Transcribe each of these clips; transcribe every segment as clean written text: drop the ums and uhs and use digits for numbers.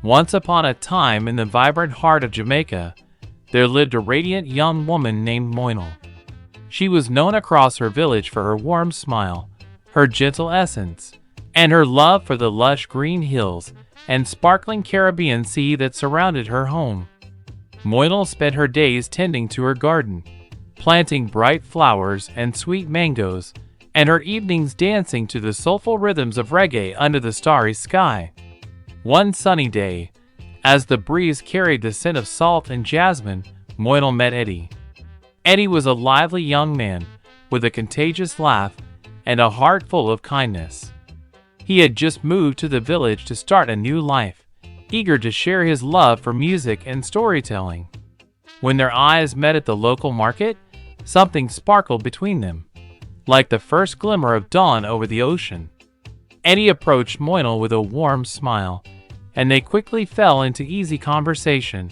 Once upon a time, in the vibrant heart of Jamaica, there lived a radiant young woman named Moinel. She was known across her village for her warm smile, her gentle essence, and her love for the lush green hills and sparkling Caribbean sea that surrounded her home. Moinel spent her days tending to her garden, planting bright flowers and sweet mangoes, and her evenings dancing to the soulful rhythms of reggae under the starry sky. One sunny day, as the breeze carried the scent of salt and jasmine, Moinel met Eddie. Eddie was a lively young man, with a contagious laugh and a heart full of kindness. He had just moved to the village to start a new life, eager to share his love for music and storytelling. When their eyes met at the local market, something sparkled between them, like the first glimmer of dawn over the ocean. Eddie approached Moinel with a warm smile, and they quickly fell into easy conversation,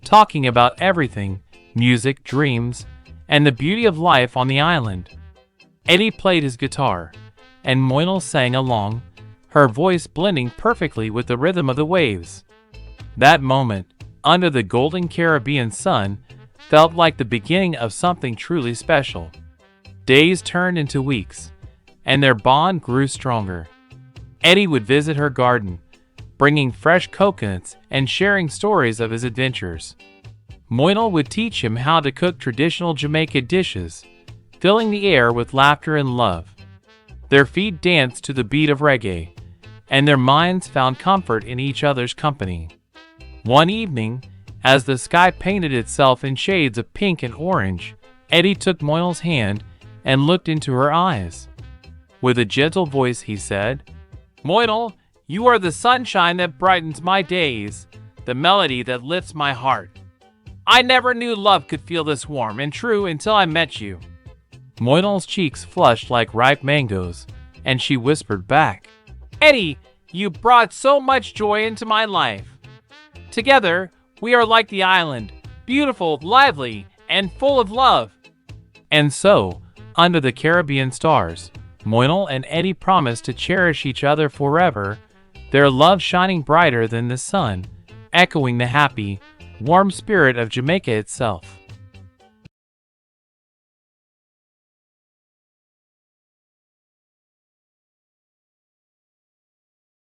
talking about everything: music, dreams, and the beauty of life on the island. Eddie played his guitar, and Moinel sang along, her voice blending perfectly with the rhythm of the waves. That moment, under the golden Caribbean sun, felt like the beginning of something truly special. Days turned into weeks, and their bond grew stronger. Eddie would visit her garden, bringing fresh coconuts and sharing stories of his adventures. Moinel would teach him how to cook traditional Jamaican dishes, filling the air with laughter and love. Their feet danced to the beat of reggae, and their minds found comfort in each other's company. One evening, as the sky painted itself in shades of pink and orange, Eddie took Moinel's hand and looked into her eyes. With a gentle voice he said, "Moinel, you are the sunshine that brightens my days, the melody that lifts my heart. I never knew love could feel this warm and true until I met you." Moinel's cheeks flushed like ripe mangoes, and she whispered back, "Eddie, you brought so much joy into my life. Together, we are like the island, beautiful, lively, and full of love." And so, under the Caribbean stars, Moinel and Eddie promised to cherish each other forever, their love shining brighter than the sun, echoing the happy, warm spirit of Jamaica itself.